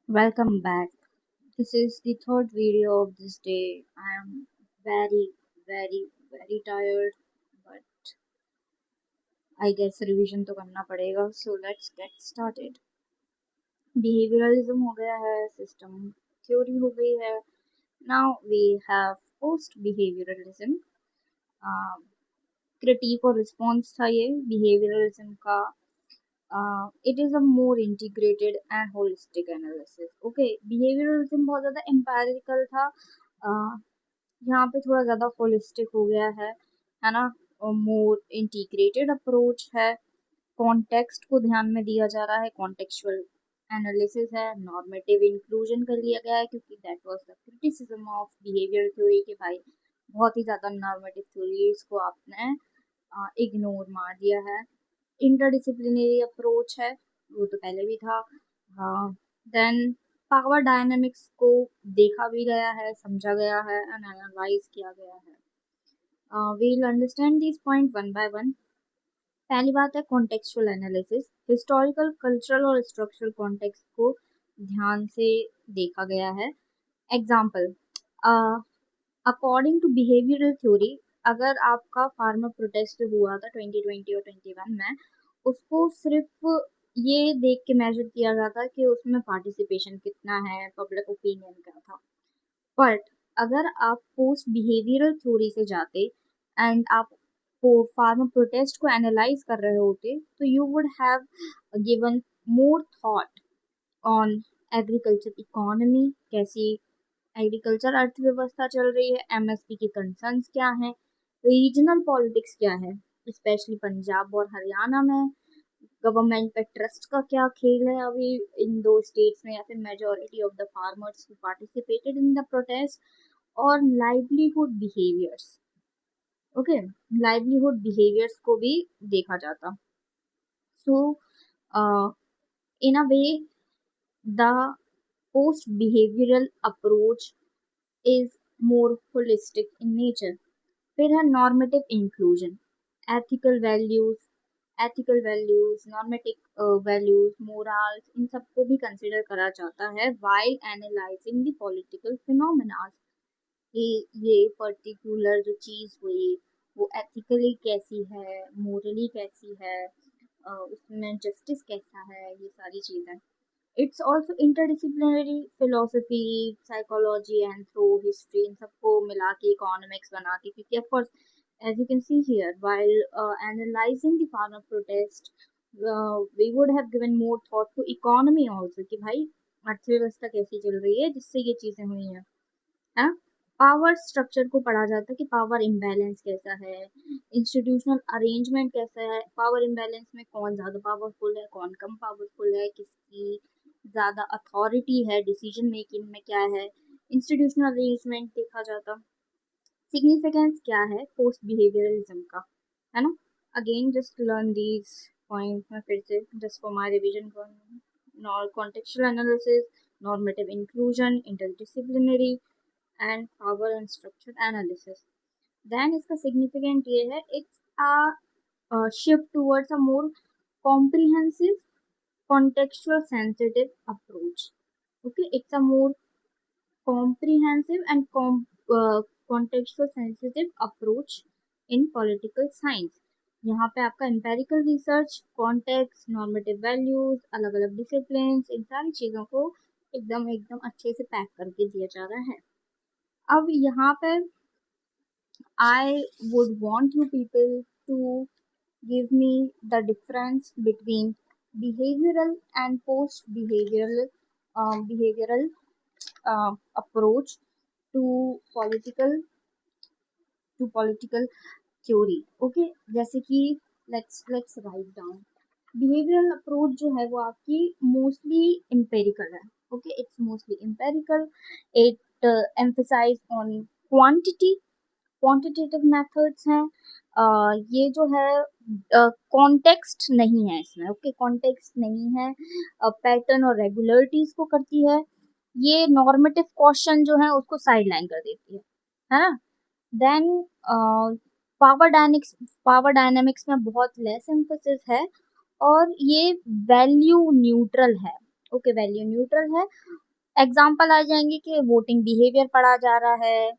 Welcome back. This is the third video of this day. I am very tired, but I guess revision तो करना पड़ेगा. So let's get started. Behavioralism हो गया है, system theory हो गई है. Now we have post behavioralism. Critique और response था ये behavioralism का. It is a more integrated and holistic analysis. Okay, behavioralism बहुत ज़्यादा empirical था. यहाँ पे थोड़ा ज़्यादा होलिस्टिक हो गया है ना. मोर इंटीग्रेटेड अप्रोच है. कॉन्टेक्स्ट को ध्यान में दिया जा रहा है. कॉन्टेक्चुअल एनालिसिस है. नॉर्मेटिव इंक्लूजन कर लिया गया है क्योंकि that was the criticism of behaviour theory के भाई बहुत ही ज़्यादा नॉर्मेटिव थ्योरीज को आपने इग्नोर मार दिया है. इंटरडिसिप्लिनरी अप्रोच है, वो तो पहले भी था. देन पावर डायनामिक्स को देखा भी गया है, समझा गया है एंड एनालाइज किया गया है. We'll understand this point one by one. पहली बात है कॉन्टेक्चुअल एनालिसिस. हिस्टोरिकल, कल्चरल और स्ट्रक्चरल कॉन्टेक्स्ट को ध्यान से देखा गया है. Example, according to behavioural theory, अगर आपका फार्मर प्रोटेस्ट हुआ था 2020 और 21 में, उसको सिर्फ ये देख के मेजर किया जाता कि उसमें पार्टिसिपेशन कितना है, पब्लिक ओपिनियन क्या था. बट अगर आप पोस्ट बिहेवियरल थ्योरी से जाते एंड आप फार्मर प्रोटेस्ट को एनालाइज कर रहे होते तो you would have given more thought on agriculture economy. कैसी एग्रीकल्चर अर्थव्यवस्था चल रही है, एमएसपी की कंसर्न्स क्या हैं, रीजनल पॉलिटिक्स क्या है, स्पेशली पंजाब और हरियाणा में गवर्नमेंट पे ट्रस्ट का क्या खेल है अभी इन दो स्टेट्स में, या फिर majority of the farmers who participated in the protest. और livelihood behaviours. Okay, livelihood behaviours को भी देखा जाता. So in a way the post behavioural approach is more holistic in nature. फिर है normative inclusion. ethical values ethical values, normative values, morals, इन सबको भी consider करा जाता है while analyzing the political phenomena. कि ये पर्टिकुलर जो चीज़ हुई वो एथिकली कैसी है, मोरली कैसी है, उसमें जस्टिस कैसा है, ये सारी चीज़ें. It's also interdisciplinary. philosophy, psychology and through history, इन सबको मिला के economics बना के, क्योंकि of course as you can see here while analyzing the farmer protest, we would have given more thought to economy also कि भाई अर्थव्यवस्था कैसी चल रही है जिससे ये चीजें हुई हैं. हाँ, पावर स्ट्रक्चर को पढ़ा जाता है कि पावर इम्बैलेंस कैसा है, इंस्टीट्यूशनल अरेंजमेंट कैसा है, पावर इम्बैलेंस में कौन ज़्यादा पावरफुल है, कौन कम पावरफुल है, किसकी ज़्यादा अथॉरिटी है, डिसीजन मेकिंग में क्या है, इंस्टीट्यूशनल अरेंजमेंट देखा जाता. सिग्निफिकेंस क्या है पोस्ट बिहेवियरलिज्म का, है ना. Again just learn these point में फिर से just for my revision. Contextual analysis, normative inclusion, interdisciplinary and power and structure analysis. Then इसका significant ये है, it's a shift towards a more comprehensive, contextual sensitive approach. Okay, it's a more comprehensive and contextual sensitive approach in political science. यहाँ पे आपका empirical research, context, normative values, अलग अलग disciplines, इन सारी चीज़ों को एकदम एकदम अच्छे से पैक करके दिया जा रहा है. अब यहाँ पे I would want you people to give me the difference between behavioral and behavioral approach to political theory. Okay, जैसे कि let's write down. Behavioral approach जो है वो आपकी mostly empirical है. Okay, it's mostly empirical. It emphasize on quantity. Quantitative methods हैं. ये जो है कॉन्टेक्स्ट नहीं है इसमें. ओके, कॉन्टेक्स्ट नहीं है. पैटर्न और रेगुलरिटीज को करती है. ये नॉर्मेटिव क्वेश्चन जो है उसको साइडलाइन कर देती है ना. देन पावर डायनेमिक्स में बहुत लेस एम्फोसिस है और ये वैल्यू न्यूट्रल है. ओके, वैल्यू न्यूट्रल है। एग्जाम्पल आ जाएंगे कि वोटिंग बिहेवियर पढ़ा जा रहा है,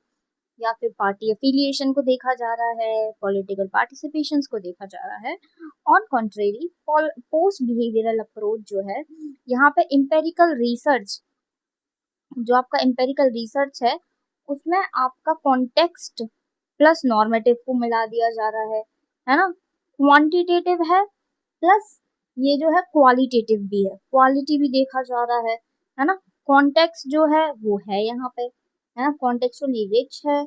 या फिर पार्टी एफिलिएशन को देखा जा रहा है, पॉलिटिकल पार्टिसिपेशंस को देखा जा रहा है। On contrary, post behavioural approach जो है, यहाँ पे इम्पेरिकल रिसर्च, जो आपका एम्पेरिकल रिसर्च उसमें आपका कॉन्टेक्स्ट प्लस नॉर्मेटिव को मिला दिया जा रहा है ना। क्वांटिटेटिव है प्लस ये जो है क्वालिटेटिव भी है, क्वालिटी भी देखा जा रहा है ना। कॉन्टेक्स्ट जो है वो है यहाँ पे, है ना, कॉन्टेक्चुअली रिच है।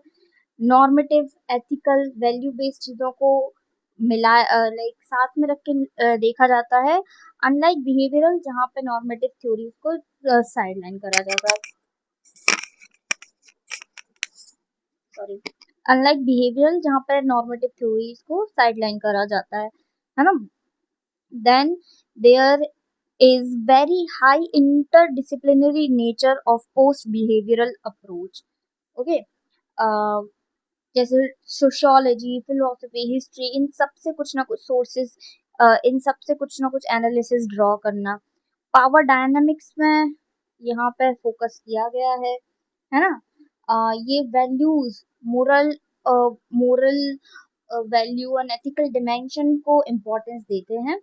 नॉर्मेटिव, एथिकल, वैल्यू बेस्ड चीजों को मिला लाइक साथ में रख के देखा जाता है, अनलाइक बिहेवियरल जहाँ पे नॉर्मेटिव थ्योरीज को साइडलाइन करा जाता है। सॉरी, अनलाइक बिहेवियरल जहाँ पर नॉर्मेटिव थ्योरीज को साइडलाइन करा जाता है ना। Then there is very high interdisciplinary nature of post behavioural approach. Okay, जैसे सोशियोलॉजी, फिलोसफी, हिस्ट्री, इन सब से कुछ ना कुछ सोर्सेस, इन सब से कुछ ना कुछ एनालिसिस ड्रॉ करना। पावर डायनामिक्स में यहाँ पे फोकस किया गया है ना। ये वैल्यूज, मोरल मोरल वैल्यू और एथिकल डिमेंशन को इम्पोर्टेंस देते हैं।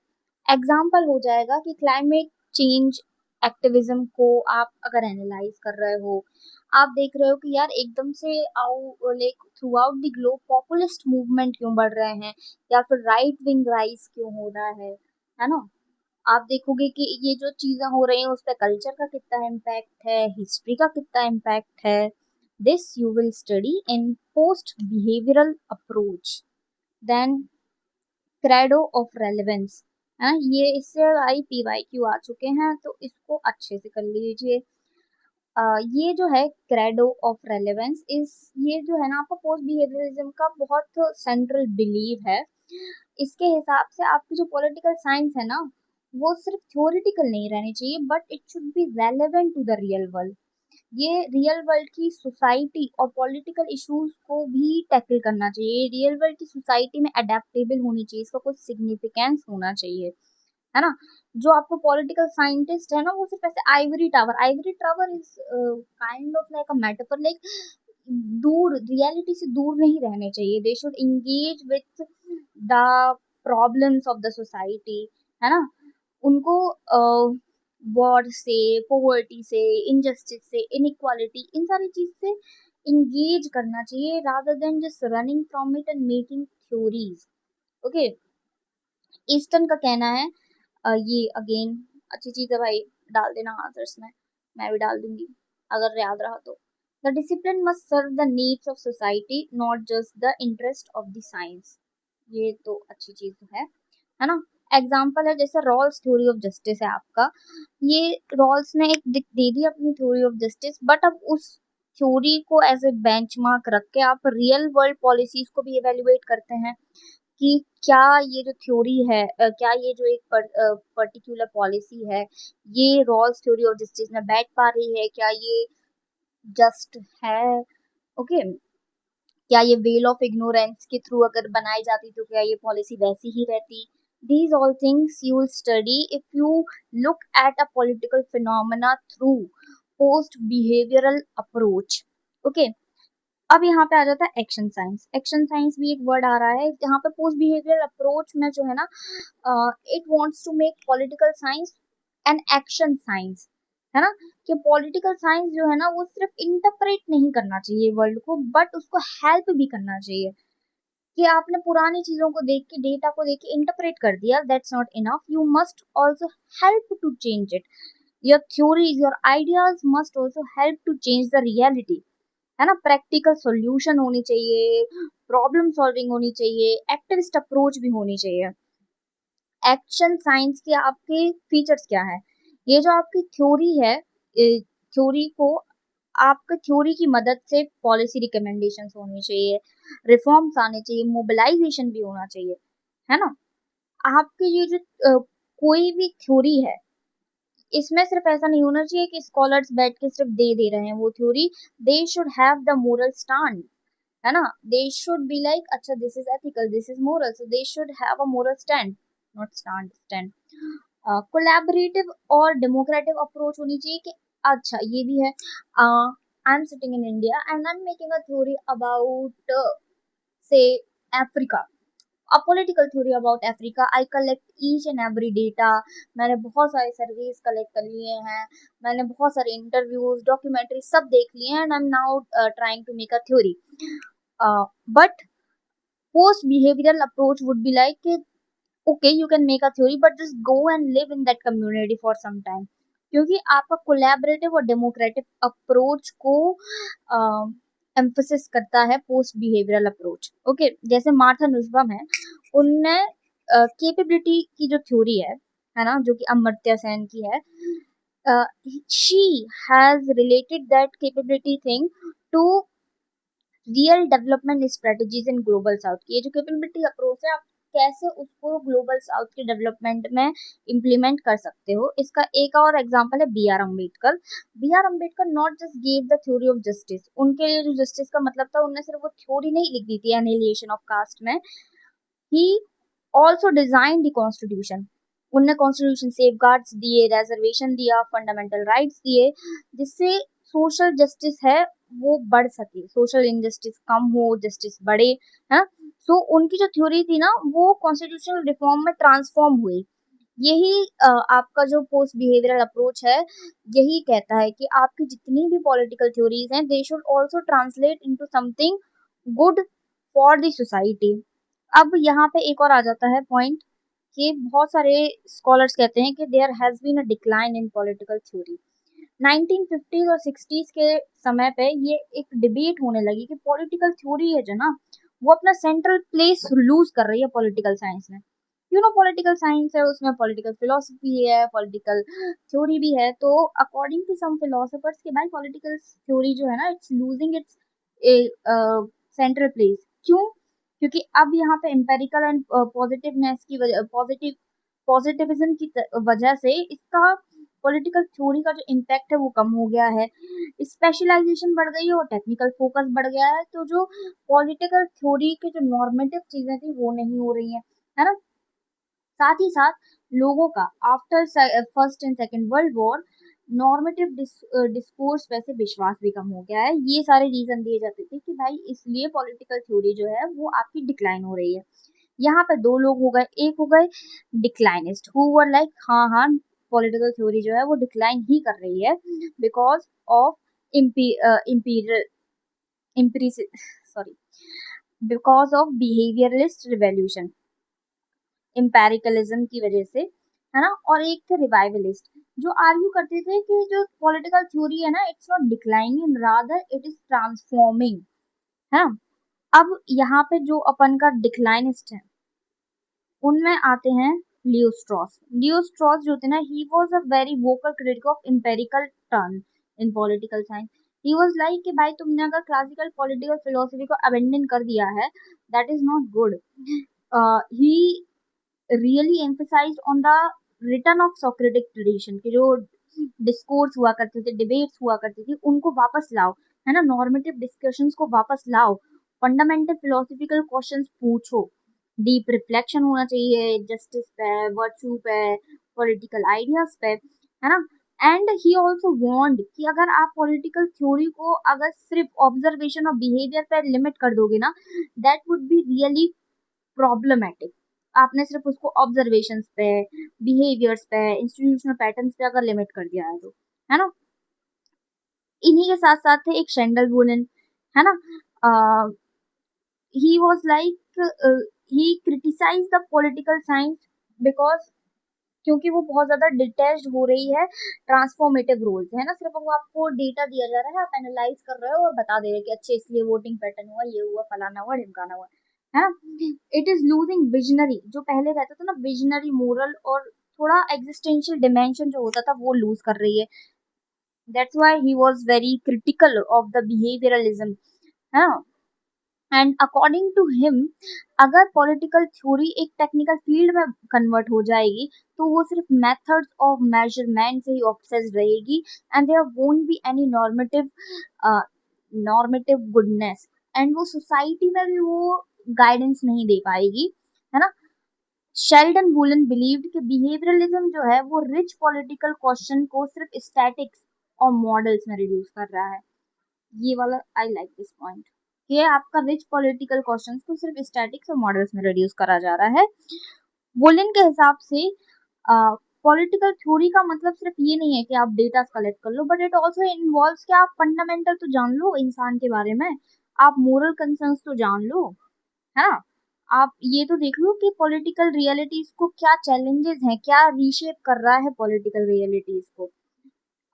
एग्जाम्पल हो जाएगा कि क्लाइमेट चेंज एक्टिविज्म को आप अगर एनालाइज कर रहे हो, आप देख रहे हो कि यार एकदम से आउ like through out the globe populist movement क्यों बढ़ रहे हैं, या फिर राइट विंग राइज क्यों हो रहा है ना। आप देखोगे कि ये जो चीजें हो रही हैं उस पर कल्चर का कितना इम्पैक्ट है, हिस्ट्री का कितना इम्पैक्ट है। This you will study in post behavioural approach. Then credo of relevance, है ना, ये इससे IPYQ आ चुके हैं तो इसको अच्छे से कर लीजिए। ये जो है क्रेडो ऑफ रेलेवेंस इस, ये जो है ना आपका पोस्ट बिहेवियरिज्म का बहुत सेंट्रल बिलीव है। इसके हिसाब से आपकी जो पॉलिटिकल साइंस है ना, वो सिर्फ थ्योरेटिकल नहीं रहनी चाहिए, but it should be relevant to the real world. ये रियल वर्ल्ड की सोसाइटी और पॉलिटिकल इश्यूज को भी टैकल करना चाहिए, रियल वर्ल्ड की सोसाइटी में अडेप्टेबल होनी चाहिए, इसका कुछ सिग्निफिकेंस होना चाहिए, है ना। जो आपको पॉलिटिकल साइंटिस्ट है ना, वो सिर्फ ऐसे Ivory tower is kind of like a metaphor, like दूर, रियलिटी से दूर नहीं रहने चाहिए। They should engage with the problems of the society, है ना। उनको वॉर से, पोवर्टी से, इनजस्टिस से, इनइक्वालिटी, इन सारी चीज से इंगेज करना चाहिए, rather than just running from it and making theories. Okay, eastern का कहना है, ये अगेन अच्छी चीज है भाई, डाल देना आंसर्स में, मैं भी डाल दूंगी अगर याद रहा तो। The discipline must serve the needs of society, not just the interest of the science. ये तो अच्छी चीज है ना। एग्जाम्पल है जैसे रॉल्स थ्योरी ऑफ जस्टिस है आपका, ये रॉल्स ने एक दे दी अपनी थ्योरी ऑफ जस्टिस, बट अब उस थ्योरी को एज ए बेंचमार्क रख के आप रियल वर्ल्ड पॉलिसीज को भी इवेल्युएट करते हैं कि क्या ये जो थ्योरी है, क्या ये जो एक पर्टिकुलर पॉलिसी है, ये रॉल्स थ्योरी ऑफ जस्टिस में बैठ पा रही है, क्या ये जस्ट है। ओके, क्या ये वेल ऑफ इग्नोरेंस के थ्रू अगर बनाई जाती तो क्या ये पॉलिसी वैसी ही रहती। These all things you will study if you look at a political phenomena through post behavioural approach. Okay, अब यहाँ पे आ जाता है एक्शन साइंस। एक्शन साइंस भी एक वर्ड आ रहा है जहाँ पे पोस्ट बिहेवियरल अप्रोच में जो है ना, it wants to make political science an action science, है ना। कि पॉलिटिकल साइंस जो है ना वो सिर्फ इंटरप्रेट नहीं करना चाहिए वर्ल्ड को, बट उसको हेल्प भी करना चाहिए। कि आपने पुरानी चीजों को देख के, डेटा को देख के इंटरप्रेट कर दिया, that's not enough, you must also help to change it. Your theories, your ideas must also help to change the reality, है ना। प्रैक्टिकल सॉल्यूशन होनी चाहिए, प्रॉब्लम सॉल्विंग होनी चाहिए, एक्टिविस्ट अप्रोच भी होनी चाहिए। एक्शन साइंस के आपके फीचर्स क्या है, ये जो आपकी थ्योरी है, थ्योरी को, आपके थ्योरी की मदद से पॉलिसी रिकमेंडेशंस होनी चाहिए, रिफॉर्म्स आने चाहिए, मोबिलाइजेशन भी होना चाहिए, है ना। आपके ये जो कोई भी थ्योरी है, इसमें सिर्फ ऐसा नहीं होना चाहिए कि स्कॉलर्स बैठ के सिर्फ दे दे रहे हैं वो theory. They should have the moral stand, है ना। दे शुड बी लाइक अच्छा this is ethical, this is moral, so they should have a moral stand, not stand, collaborative और डेमोक्रेटिक अप्रोच होनी चाहिए कि अच्छा ये भी है, I am sitting in India and I am making a theory about से Africa, a political theory about Africa. I collect each and every data. मैंने बहुत सारे सर्वेज कलेक्ट कर लिए हैं, मैंने बहुत सारे इंटरव्यूज डॉक्यूमेंट्री सब देख लिए हैं, and I am now trying to make a theory. But post behavioral approach would be like, okay, you can make a theory but just go and live in that community for some time. क्योंकि आपका collaborative और democratic approach को emphasis करता है post behavioural approach. Okay, जैसे Martha नुसबम है, उनने capability की जो थ्योरी है ना, जो कि अमर्त्य सेन की है, she has related that capability thing to real development strategies in global south की. ये जो कैपेबिलिटी अप्रोच है, आप कैसे उसको ग्लोबल साउथ के डेवलपमेंट में इम्प्लीमेंट कर सकते हो. इसका एक और एग्जांपल है B R Ambedkar. B R Ambedkar not just gave the theory of justice. उनके लिए जो जस्टिस का मतलब था, उन्होंने सिर्फ वो थ्योरी नहीं लिख दी थी एनिलिएशन ऑफ कास्ट में. He also design the constitution. उनने कॉन्स्टिट्यूशन सेफगार्ड्स दिए, रिजर्वेशन दिया, फंडामेंटल राइट्स दिए, जिससे सोशल जस्टिस है वो बढ़ सके, सोशल इनजस्टिस कम हो, जस्टिस बढ़े, है. सो उनकी जो थ्योरी थी ना, वो कॉन्स्टिट्यूशनल रिफॉर्म में ट्रांसफॉर्म हुई. यही आपका जो पोस्ट बिहेवियरल अप्रोच है, यही कहता है कि आपकी जितनी भी पॉलिटिकल थ्योरीज हैं, they should also translate into something good for the society. अब यहाँ पे एक और आ जाता है पॉइंट कि बहुत सारे स्कॉलर्स कहते हैं कि there has been a decline in political theory. 1950s और 60s के समय पे ये एक डिबेट होने लगी कि पॉलिटिकल थ्योरी है जो ना, वो अपना सेंट्रल प्लेस लूज कर रही है पॉलिटिकल साइंस में. पॉलिटिकल साइंस है, उसमें पॉलिटिकल फिलोसफी है, पॉलिटिकल थ्योरी भी है. तो अकॉर्डिंग टू सम फिलोसफर्स के भाई पॉलिटिकल थ्योरी जो है ना, it's losing its central place. क्यों? क्योंकि अब यहाँ पे एम्पेरिकल एंड पॉजिटिवनेस की वजह, पॉजिटिविज्म की वजह से इसका पॉलिटिकल थ्योरी का जो इम्पैक्ट है वो कम हो गया है, स्पेशलाइजेशन बढ़ गई है और टेक्निकल फोकस बढ़ गया है. तो जो पॉलिटिकल थ्योरी के जो नॉर्मेटिव चीजें थी वो नहीं हो रही है ना. साथ ही साथ लोगों का after first and second world war normative discourse वैसे विश्वास भी कम हो गया है. ये सारे रीजन दिए जाते थे कि भाई इसलिए पॉलिटिकल थ्योरी जो है वो आपकी डिक्लाइन हो रही है. यहाँ पे दो लोग हो गए, एक हो गए डिक्लाइनिस्ट हु वर लाइक हाँ हाँ पॉलिटिकल थ्योरी जो है वो डिक्लाइन ही कर रही है because of imperial sorry because of behaviouralist revolution, empiricism की वजह से, है ना. और एक थे रिवाइवलिस्ट जो आर्ग्यू करते थे कि जो पॉलिटिकल थ्योरी है ना, it's not declining, rather it is transforming, है ना. अब यहाँ पे जो अपन का डिक्लाइनिस्ट है, उनमें आते हैं लियो स्ट्रॉस. लियो स्ट्रॉस जो थे ना, he was a very vocal critic of empirical turn in political science. He was like कि भाई तुमने अगर क्लासिकल पॉलिटिकल फिलोसफी को अबेंडन कर दिया है, that is not good. He really emphasised on the return of Socratic tradition के जो डिस्कोर्स हुआ करते थे, डिबेट्स हुआ करती थी, उनको वापस लाओ, है ना. नॉर्मेटिव डिस्कशंस को वापस लाओ, फंडामेंटल फिलोसफिकल क्वेश्चंस पूछो, डीप रिफ्लेक्शन होना चाहिए जस्टिस पे, वर्च्यू पे, पॉलिटिकल आइडियाज पे, है ना. एंड ही ऑल्सो वार्नड कि अगर आप पॉलिटिकल थ्योरी को अगर सिर्फ ऑब्जर्वेशन और बिहेवियर पे लिमिट कर दोगे ना, that would be really problematic. आपने सिर्फ उसको ऑब्जर्वेशंस पे, बिहेवियर्स पे, इंस्टीट्यूशनल पैटर्न्स पे अगर लिमिट कर दिया है ना. इन्हीं के साथ साथ थे एक शेंडल वुलन, है ना. He was like he criticize the political science because, क्योंकि वो बहुत ज्यादा डिटैच्ड हो रही है ट्रांसफॉर्मेटिव रोल से, है ना. सिर्फ वो आपको डेटा दिया जा रहा है, आप एनालाइज कर रहे हो और बता दे रहे हो कि अच्छे इसलिए वोटिंग पैटर्न हुआ, ये हुआ, फलाना हुआ, ढिमकाना हुआ, है ना. इट इज लूजिंग विजनरी, जो पहले रहता था ना विजनरी मोरल और थोड़ा एग्जिस्टेंशियल डिमेंशन जो होता था वो लूज कर रही है. That's why he was very critical of the behaviouralism, है ना. एंड अकॉर्डिंग टू हिम, अगर पॉलिटिकल थ्योरी एक टेक्निकल फील्ड में कन्वर्ट हो जाएगी, तो वो सिर्फ मेथड्स ऑफ मेजरमेंट से ही ऑब्सेस्ड रहेगी, and there won't be any normative goodness, and वो सोसाइटी में भी वो गाइडेंस नहीं दे पाएगी, है ना. शेल्डन वुलन बिलीव्ड कि बिहेवियरलिज्म जो है वो रिच पॉलिटिकल क्वेश्चन को सिर्फ स्टैटिक्स और मॉडल्स में रिड्यूस कर रहा है। ये वाला आई लाइक दिस पॉइंट, कि आपका रिच पॉलिटिकल क्वेश्चंस को सिर्फ स्टैटिक्स और मॉडल्स में रिड्यूस करा जा रहा है। वुलन के हिसाब से पॉलिटिकल थ्योरी का मतलब सिर्फ ये नहीं है कि आप डेटा कलेक्ट कर लो, बट इट ऑल्सो इन्वॉल्व्स कि आप फंडामेंटल तो जान लो इंसान के बारे में, आप मोरल कंसर्न्स तो जान लो, है ना। आप ये तो देख लो कि पॉलिटिकल रियलिटीज को क्या चैलेंजेस हैं, क्या रीशेप कर रहा है पॉलिटिकल रियलिटीज को।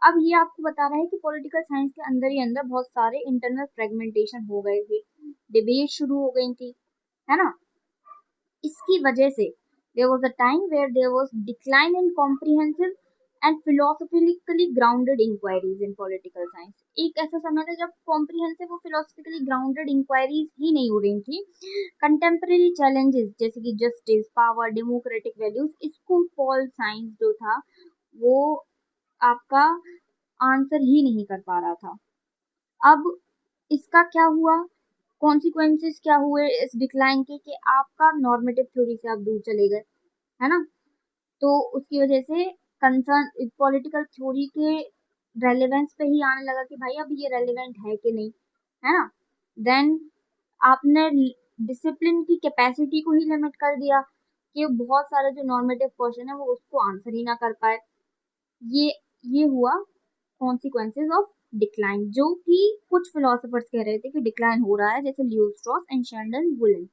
अब ये आपको बता रहा है कि पॉलिटिकल साइंस के अंदर ही अंदर बहुत सारे इंटरनल फ्रेगमेंटेशन हो गए थे, डिबेट शुरू हो गई थी, है ना। इसकी वजह से there was a time where there was decline in comprehensive and philosophically grounded inquiries in political science। एक ऐसा समय था जब कॉम्प्रिहेंसिव और फिलोसफिकली ग्राउंडेड इंक्वायरीज ही नहीं हो रही थी। कंटेम्प्रेरी चैलेंजेस जैसे कि जस्टिस, पावर, डेमोक्रेटिक वैल्यूज, इसको पॉल साइंस जो था वो आपका आंसर ही नहीं कर पा रहा था। अब इसका क्या हुआ, कॉन्सिक्वेंसेस क्या हुए इस डिक्लाइन के, कि आपका नॉर्मेटिव थ्योरी से आप दूर चले गए, है ना। तो उसकी वजह से कंसर्न पॉलिटिकल थ्योरी के रेलेवेंस पे ही आने लगा कि भाई अब ये रेलेवेंट है कि नहीं, है ना। देन आपने डिसिप्लिन की कैपेसिटी को ही लिमिट कर दिया कि बहुत सारे जो नॉर्मेटिव क्वेश्चन है वो उसको आंसर ही ना कर पाए। ये ये हुआ कॉन्सिक्वेंसेस ऑफ डिक्लाइन, जो कि कुछ फिलोसोफर्स कह रहे थे कि डिक्लाइन हो रहा है, जैसे Leo Strauss and Sheldon Wolin.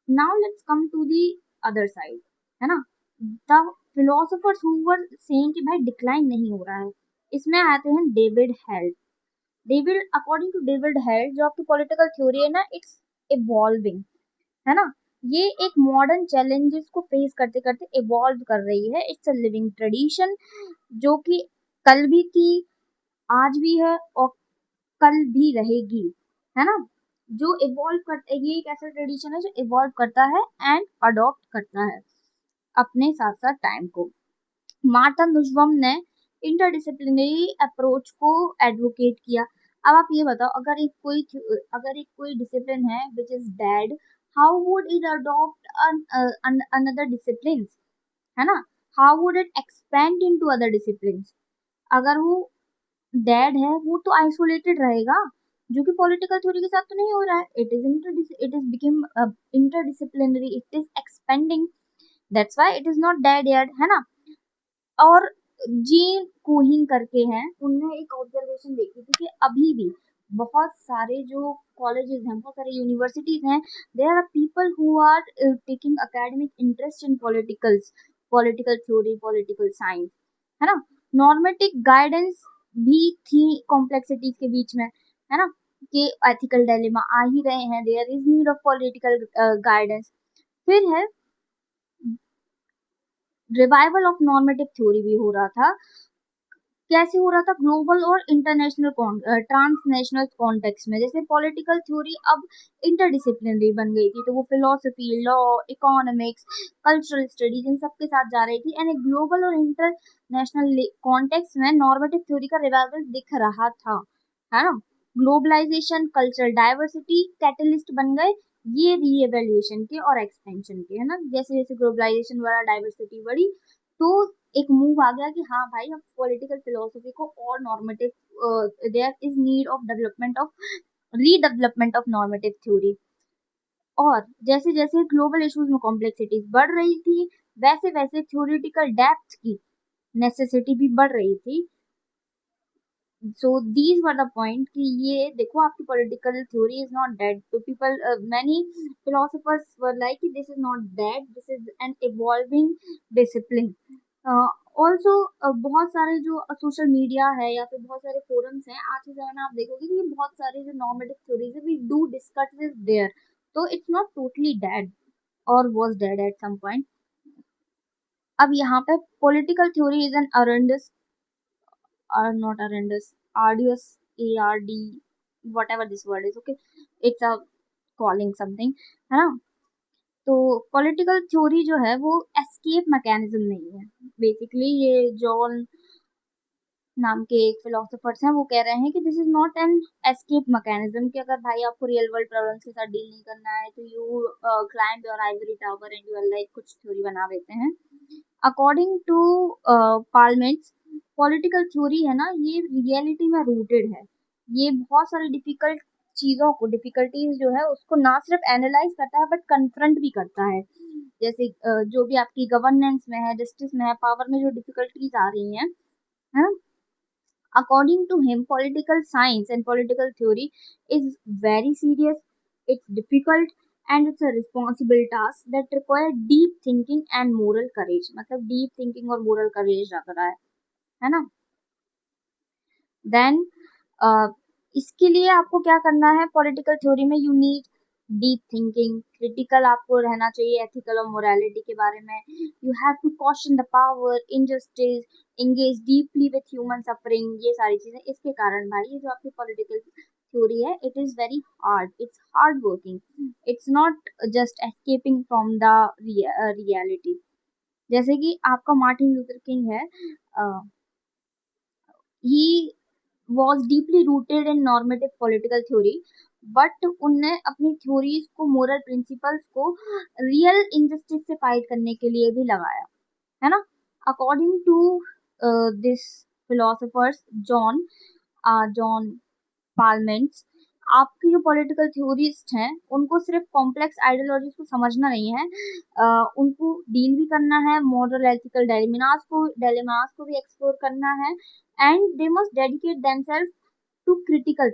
Now let's come to the other side, है ना। The philosophers who were saying कि भाई डिक्लाइन नहीं हो रहा है, इसमें आते हैं David Held. David according to David Held जो आपकी पॉलिटिकल थ्योरी है ना, इट्स इवॉल्विंग, है ना। ये एक मॉडर्न चैलेंजेस को फेस करते करते इवॉल्व कर रही है। इट्स अ लिविंग ट्रेडिशन जो कि कल भी थी, आज भी है और कल भी रहेगी, है ना। जो इवॉल्व करता है, ये एक ऐसा ट्रेडिशन है जो इवॉल्व करता है एंड अडॉप्ट करता है अपने साथ साथ टाइम को। मार्था नुसबम ने इंटरडिसिप्लिनरी अप्रोच को एडवोकेट किया। अब आप ये बताओ, अगर एक कोई डिसिप्लिन है which is dead, how would it adopt another discipline, है ना। How would it expand into other discipline. अगर वो डेड है वो तो आइसोलेटेड रहेगा, जो कि पॉलिटिकल थ्योरी के साथ तो नहीं हो रहा है। It is become interdisciplinary, it is expanding, that's why it is not dead yet, है ना। और जीन कोहिन करके हैं, उनने एक ऑब्जर्वेशन देखी थी कि अभी भी बहुत सारे जो कॉलेजेस हैं, बहुत सारे यूनिवर्सिटीज हैं, there are people who are taking academic interest in political theory, political science, है ना। नॉर्मेटिक गाइडेंस भी थी कॉम्प्लेक्सिटीज के बीच में, है ना, कि एथिकल डायलेमा आ ही रहे हैं, there is need of political guidance. फिर है रिवाइवल ऑफ नॉर्मेटिव थ्योरी भी हो रहा था। कैसे हो रहा था, ग्लोबल और इंटरनेशनल ट्रांसनेशनल कॉन्टेक्स्ट में। जैसे पॉलिटिकल थ्योरी अब इंटरडिसिप्लिनरी बन गई थी, तो वो philosophy, law, economics, cultural studies in सब के साथ जा रही थी, एंड ग्लोबल और इंटरनेशनल कॉन्टेक्स्ट में नॉर्मेटिव थ्योरी का रिवाइवल दिख रहा था, है ना। ग्लोबलाइजेशन, कल्चरल डाइवर्सिटी कैटलिस्ट बन गए ये रीएवैल्यूएशन के और एक्सपेंशन के, है ना। जैसे जैसे ग्लोबलाइजेशन वाला डाइवर्सिटी बढ़ी, तो एक मूव आ गया कि हाँ भाई हम पॉलिटिकल फिलोसफी को और normative, there is need of development of redevelopment of normative theory. और जैसे जैसे ग्लोबल इश्यूज में कॉम्प्लेक्सिटीज बढ़ रही थी, वैसे वैसे थ्योरेटिकल डेप्थ की नेसेसिटी भी बढ़ रही थी। So these were the point कि ये देखो आपकी political theory is not dead, तो people many philosophers were like this is not dead, this is an evolving discipline. Also बहुत सारे जो सोशल मीडिया है या फिर बहुत सारे फोरम्स हैं आज के समय में, आप देखोगे कि बहुत सारे जो नॉर्मेटिव थ्योरीज है we do discuss this there, तो इट्स नॉट टोटली डेड और was dead at some point. अब यहाँ पे political theory is an horrendous, or not horrendous, arduous, ARD, whatever this word is, okay, it's a calling something, है ना। तो political theory जो है वो एस्केप मैकेनिज्म नहीं है। बेसिकली ये जॉन नाम के एक फिलोसोफर्स हैं, वो कह रहे हैं कि this is not an escape mechanism, कि अगर भाई आपको रियल वर्ल्ड प्रॉब्लम्स के साथ डील नहीं करना है तो you climb your ivory tower and you are like, कुछ थ्योरी बना देते हैं। According to Plamenatz, political theory है ना, ये रियलिटी में रूटेड है। ये बहुत सारी डिफिकल्ट चीजों को, डिफिकल्टीज जो है उसको ना सिर्फ एनालाइज करता है बट कन्फ्रंट भी करता है। जैसे जो भी आपकी गवर्नेंस में है, जस्टिस में है, पावर में जो डिफिकल्टीज आ रही हैं, है ना, according to him, political science and political theory is very serious, it's difficult, and it's a responsible task that require deep thinking and moral courage. मतलब deep thinking और moral courage लग रहा है ना। देन इसके लिए आपको क्या करना है, पॉलिटिकल थ्योरी में you need deep thinking, critical आपको रहना चाहिए एथिकल और मोरालिटी के बारे में। You have to question the power, injustice, engage deeply with human suffering, ये सारी चीजें। इसके कारण भाई ये जो आपकी पॉलिटिकल थ्योरी है, it is very hard, it's hard working, it's not just escaping from the reality. जैसे कि आपका मार्टिन लूथर किंग है, he was deeply rooted in normative political theory, but उनने अपनी थ्योरीज को, मोरल प्रिंसिपल्स को रियल इनजस्टिस से फाइट करने के लिए भी लगाया, है ना। According to this philosophers, John पार्लमेंट्स, आपकी जो पॉलिटिकल थ्योरिस्ट हैं उनको सिर्फ कॉम्प्लेक्स आइडियोलॉजीज को समझना नहीं है, उनको डील भी करना है, मॉरल एथिकल डायलेमास को भी एक्सप्लोर करना है, and they must dedicate themselves to critical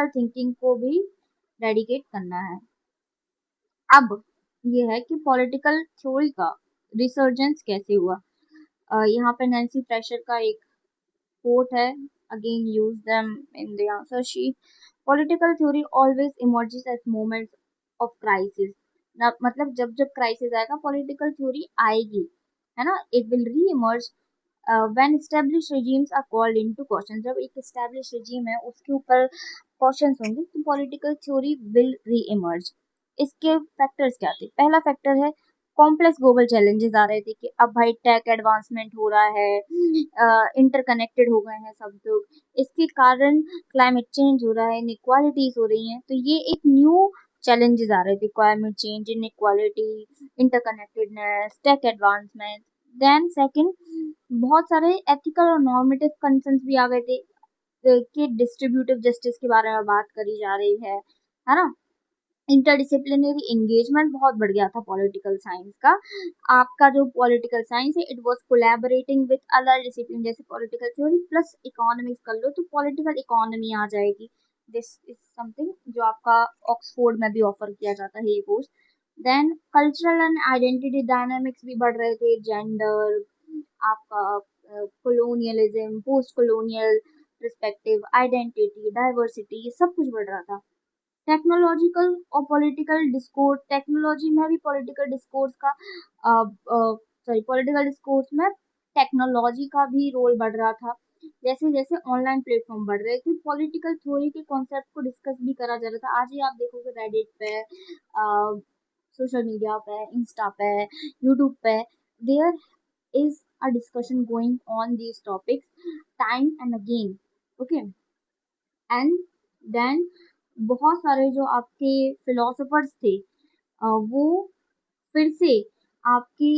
thinking को भी डेडिकेट करना है। अब ये है कि पॉलिटिकल थ्योरी का रिसर्जेंस कैसे हुआ। यहाँ पे नैन्सी फ्रेशर का एक quote है, again use them in the answer sheet. Political theory always emerges at moments of crisis. ना मतलब जब जब क्राइसिस आएगा पॉलिटिकल थ्योरी आएगी, है ना। इट विल री emerge when established regimes are called into question. जब एक established regime है उसके ऊपर क्वेश्चंस होंगे तो पॉलिटिकल थ्योरी विल री इमर्ज। इसके फैक्टर्स क्या थे? पहला फैक्टर है, कॉम्प्लेक्स ग्लोबल चैलेंजेस आ रहे थे कि अब भाई टेक एडवांसमेंट हो रहा है, इंटरकनेक्टेड हो गए हैं सब लोग, इसके कारण क्लाइमेट चेंज हो रहा है, इनइक्वालिटीज हो रही हैं, तो ये एक न्यू चैलेंजेस आ रहे थे, climate change, inequality, interconnectedness, tech advancement. Then second, बहुत सारे एथिकल और नॉर्मेटिव कंसर्न्स भी आ गए थे कि डिस्ट्रीब्यूटिव जस्टिस के बारे में बात करी जा रही है ना। इंटरडिसिप्लिनरी एंगेजमेंट बहुत बढ़ गया था पॉलिटिकल साइंस का। आपका जो पॉलिटिकल साइंस है, it was collaborating with other discipline, जैसे पॉलिटिकल थ्योरी प्लस इकोनॉमिक्स कर लो तो पॉलिटिकल इकोनॉमी आ जाएगी। दिस इज समथिंग जो आपका ऑक्सफोर्ड में भी ऑफर किया जाता है ये course. Then cultural and identity dynamics भी बढ़ रहे थे, जेंडर, आपका colonialism, post colonial perspective, identity, diversity, ये सब कुछ बढ़ रहा था। टेक्नोलॉजिकल और पॉलिटिकल डिस्कोर्स, टेक्नोलॉजी में भी पॉलिटिकल डिस्कोर्स का पॉलिटिकल डिस्कोर्स में टेक्नोलॉजी का भी रोल बढ़ रहा था। जैसे जैसे ऑनलाइन प्लेटफॉर्म बढ़ रहे थे, पॉलिटिकल थ्योरी के कॉन्सेप्ट को डिस्कस भी करा जा रहा था। आज ही आप देखोगे रेडिट पे, सोशल मीडिया पे, इंस्टा पे, यूट्यूब पे, there is a discussion going on these topics time and again, okay. And then बहुत सारे जो आपके फिलोसोफर्स थे, वो फिर से आपकी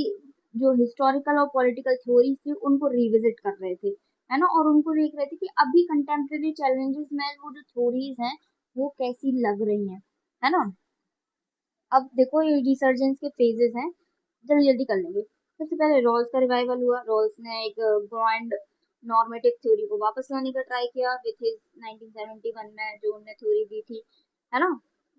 जो हिस्टोरिकल और पॉलिटिकल थ्योरीज थी उनको रिविजिट कर रहे थे, है ना, और उनको देख रहे थे कि अभी कंटेम्प्रेरी चैलेंजेस में वो जो थ्योरीज हैं वो कैसी लग रही हैं, है ना। अब देखो ये रिसर्जेंस के फेजेस हैं, जल्दी जल्दी कर लेंगे। सबसे पहले रॉल्स का रिवाइवल हुआ। रॉल्स ने एक ग्रांड नॉर्मेटिव थ्योरी को वापस लाने का ट्राई किया विथ हिज 1971 में जो उन्होंने थ्योरी दी थी, है ना,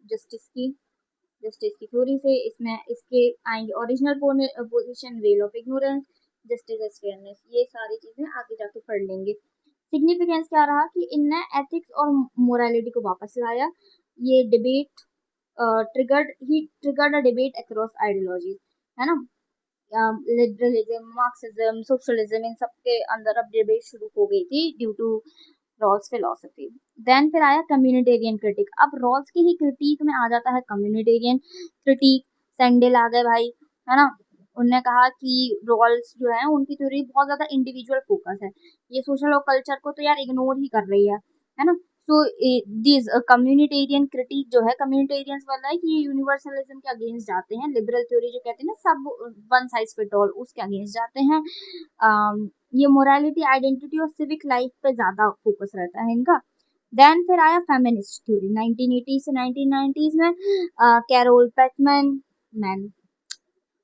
जस्टिस की थ्योरी से। इसमें इसके आएंगे original position, veil of ignorance, justice as fairness, ये सारी चीजें आगे जाके पढ़ लेंगे। सिग्निफिकेंस क्या रहा कि इनने एथिक्स और मोरालिटी को वापस लाया। ये debate triggered a debate across ideologies, है ना। लिबरलिज्म, मार्क्सिज्म, सोशलिज्म, इन सब के अंदर अब डिबेट शुरू हो गई थी ड्यू टू रॉल्स फिलोसफी। देन फिर आया कम्युनिटेरियन क्रिटिक। अब रॉल्स की ही क्रिटिक में आ जाता है कम्युनिटेरियन क्रिटिक। सेंडेल आ गए भाई, है ना, उनने कहा कि रॉल्स जो है उनकी थ्योरी बहुत ज्यादा इंडिविजुअल फोकस है, ये सोशल और कल्चर को तो यार इग्नोर ही कर रही है ना। सो दिस कम्युनिटेरियन क्रिटिक जो है, कम्युनिटेरियंस वाला है कि ये यूनिवर्सलिज्म के अगेंस्ट जाते हैं, लिबरल थ्योरी जो कहते हैं ना सब वन साइज फिट ऑल, उसके अगेंस्ट जाते हैं। ये मोरालिटी, आइडेंटिटी और सिविक लाइफ पे ज्यादा फोकस रहता है इनका। देन फिर आया फेमिनिस्ट थ्योरी 1980 से 1990s में, कैरोल पैकमैन, मैन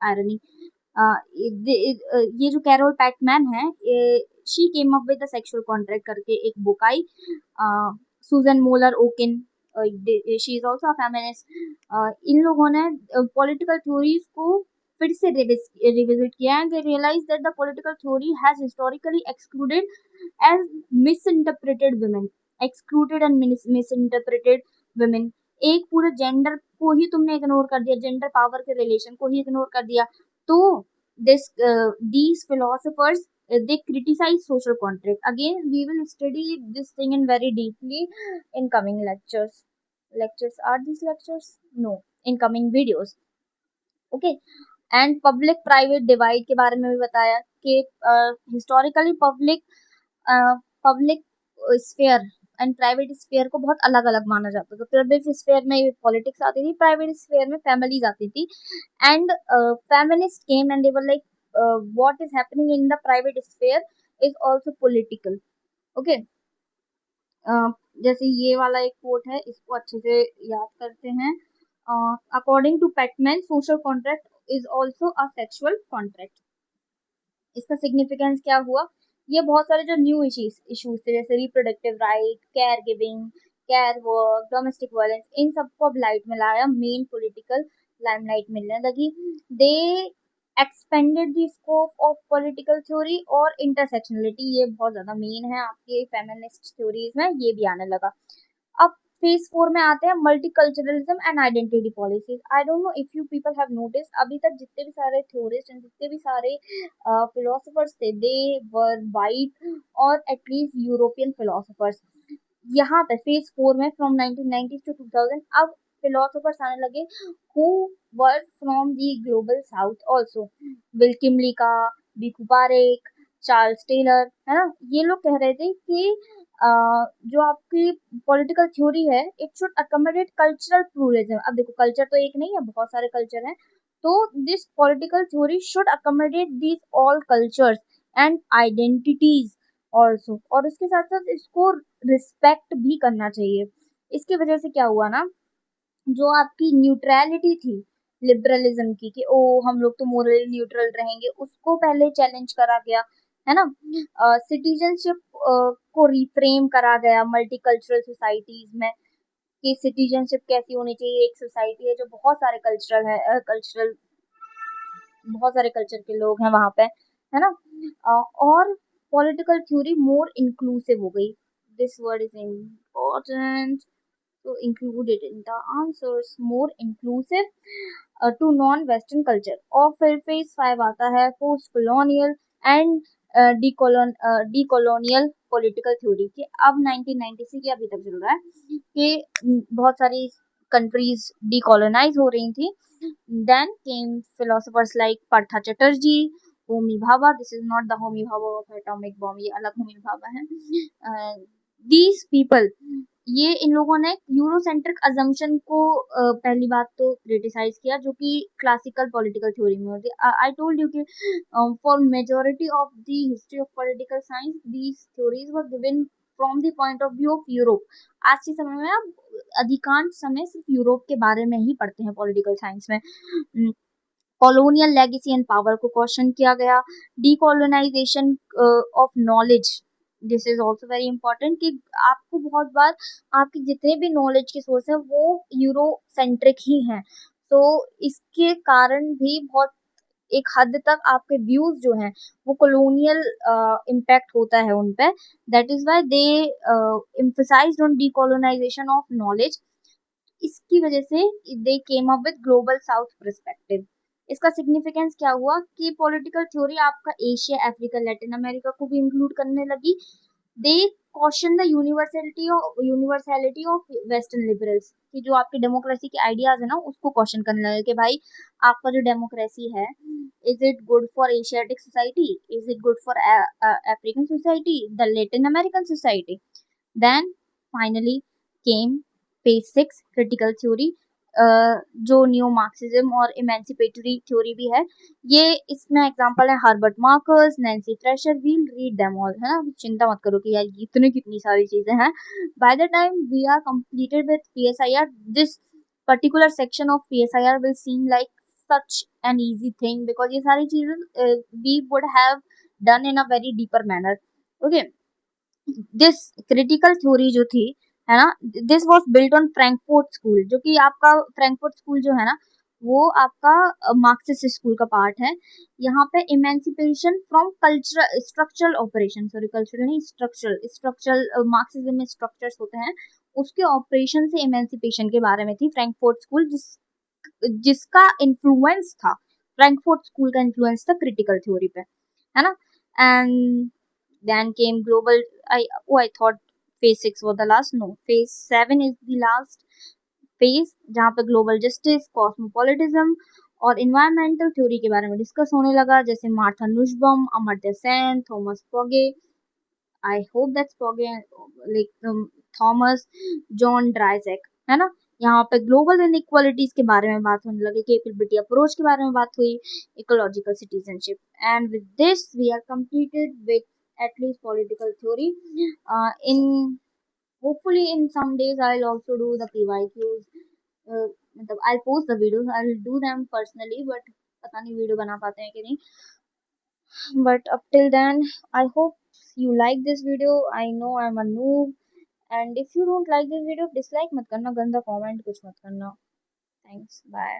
आयरनी, ये जो कैरोल पैकमैन है, she came up with the sexual contract करके एक बुक आई। Susan Moller Okin, she is also a feminist. इन लोगों ने पॉलिटिकल थ्योरीज को फिर से रिविजिट किया है। They realise that the political theory has historically excluded and misinterpreted women, excluded and misinterpreted women. एक पूरे जेंडर को ही तुमने इग्नोर कर दिया, जेंडर पावर के रिलेशन को ही इग्नोर कर दिया। तो this these philosophers, they criticize social contract. Again, we will study this thing in very deeply in coming lectures. Lectures, are these lectures? No, in coming videos. Okay. And public private divide के बारे में भी बताया कि historically public sphere and private sphere को बहुत अलग अलग माना जाता था। पब्लिक स्फेयर में पॉलिटिक्स आती थी, प्राइवेट स्फेयर में फैमिलीज आती थी। And feminist came and they were like what is happening in the private sphere is also political. Okay, जैसे ये वाला एक कोट है, इसको अच्छे से याद करते हैं। According to Pateman, social contract is also a sexual contract. इसका सिग्निफिकेंस क्या हुआ? ये बहुत सारे जो न्यू इश्यूज थे, जैसे reproductive right, care giving, care work, domestic violence, इन सबको अब लाइट में लाया, मेन पॉलिटिकल लाइमलाइट मिलने लगी। They expanded the scope of political theory और इंटरसेक्शनलिटी, ये बहुत ज्यादा मेन है आपके फेमिनिस्ट थ्योरीज में, ये भी आने लगा। अब फेज 4 में आते हैं, multiculturalism and identity policies. I don't know if you people have notice, अभी तक जितने भी सारे थ्योरिस्ट एंड जितने भी सारे फिलोसोफर्स थे, दे वर वाइट और एटलीस्ट यूरोपियन फिलोसोफर्स। यहाँ पे फेज 4 में फ्रॉम 1990 टू 2000 अब फिलोसोफर्स आने लगे who were from the global south also. Will Kymlicka, Bhikhu Parekh, Charles Taylor, है ना। ये लोग कह रहे थे कि जो आपकी पॉलिटिकल थ्योरी है, it should accommodate cultural pluralism. अब देखो, कल्चर तो एक नहीं है, बहुत सारे कल्चर हैं, तो this political theory should accommodate these all cultures and identities also, और उसके साथ साथ इसको रिस्पेक्ट भी करना चाहिए। इसकी वजह से क्या हुआ ना, जो आपकी न्यूट्रलिटी थी लिबरलिज्म की, कि ओ हम लोग तो मोरली न्यूट्रल रहेंगे, उसको पहले चैलेंज करा गया, है ना। सिटीजनशिप को रिफ्रेम करा गया मल्टीकल्चरल सोसाइटीज में, कि सिटीजनशिप कैसी होनी चाहिए। एक सोसाइटी है जो बहुत सारे बहुत सारे कल्चर के लोग हैं वहां पे, है ना। और पॉलिटिकल थ्योरी मोर इंक्लूसिव हो गई। This word is important to include it in the answers, more inclusive to non-western culture। और फिर फेज 5 आता है post colonial and decolonial political theory, कि अब 1990 से अभी तक चल रहा है, कि बहुत सारी कंट्रीज डीकोलोनाइज हो रही थी। Then came philosophers like Partha Chatterjee, Homi Bhabha, this is not the Homi Bhabha of atomic bomb, ये अलग होमी भाभा है। दीज पीपल, ये इन लोगों ने यूरोसेंट्रिक अजम्पशन को पहली बात तो क्रिटिसाइज किया, जो कि क्लासिकल पॉलिटिकल थ्योरी में होती है। आई टोल्ड यू कि for majority of the history of political science these theories were given from the point of view of Europe. आज के समय में आप अधिकांश समय सिर्फ यूरोप के बारे में ही पढ़ते हैं पॉलिटिकल साइंस में। कॉलोनियल लेगेसी एंड पावर को क्वेश्चन किया गया। Decolonisation of knowledge, this is also very important, कि आपको बहुत बार आपके जितने भी नॉलेज के सोर्स है वो यूरो सेंट्रिक ही हैं, तो इसके कारण भी बहुत एक हद तक आपके व्यूज जो हैं वो कॉलोनियल इम्पैक्ट होता है उन पे। That is why they emphasised on decolonisation of knowledge. इसकी वजह से they came up with global south perspective. इसका सिग्निफिकेंस क्या हुआ कि पॉलिटिकल थ्योरी आपका एशिया, अफ्रीका, लैटिन अमेरिका को भी इंक्लूड करने लगी। They question the universality of western liberals, कि जो आपकी डेमोक्रेसी के आइडियाज है ना उसको क्वेश्चन करने लगे कि भाई आपका जो डेमोक्रेसी है, is it good for Asiatic society, is it good for African society, the Latin American society. Then finally came page 6 critical theory, जो न्यू मार्क्सिज्म और इमेंसिपेटरी थ्योरी भी है। ये इसमें एग्जांपल है Herbert Marcuse, Nancy Fraser, we'll read them all, है ना, चिंता मत करो कि यार इतने कितनी सारी चीजें हैं। By the time we are completed with PSIR, this particular section of PSIR will seem like such an easy thing, because ये सारी चीजें we would have done in a very deeper manner. Okay, this critical theory जो थी, है ना, this was built on Frankfurt school, जो कि आपका फ्रैंकफर्ट स्कूल जो है ना वो आपका मार्क्सिस्ट स्कूल का पार्ट है। यहाँ पे emancipation from cultural structural operation, sorry cultural नहीं, स्ट्रक्चरल मार्क्सिज्म में स्ट्रक्चर्स होते हैं, उसके ऑपरेशन से इमेंसिपेशन के बारे में थी फ्रैंकफर्ट स्कूल, जिसका इन्फ्लुएंस था, फ्रैंकफर्ट स्कूल का इन्फ्लुएंस था क्रिटिकल थ्योरी पे, है ना। And then came global, I thought phase 6 was the last, no, phase 7 is the last phase, जहाँ पे ग्लोबल जस्टिस, कॉस्मोपॉलिटिज्म और इन्वायरमेंटल थ्योरी के बारे में डिस्कस होने लगा, जैसे Martha Nussbaum, Amartya Sen, Thomas Pogge, I hope that's Pogge, like Thomas John Dryzek, है ना। यहाँ पे ग्लोबल इनइक्वालिटीज के बारे में बात होने लगी, कैपेबिलिटी अप्रोच के बारे में बात हुई, ecological citizenship. And with this we are completed with at least political theory. In hopefully in some days I'll also do the PYQs. मतलब I'll post the videos, I'll do them personally, but पता नहीं video बना पाते हैं कि नहीं। But up till then, I hope you like this video. I know I'm a noob, and if you don't like this video, dislike मत करना, गंदा comment कुछ मत करना। Thanks, bye.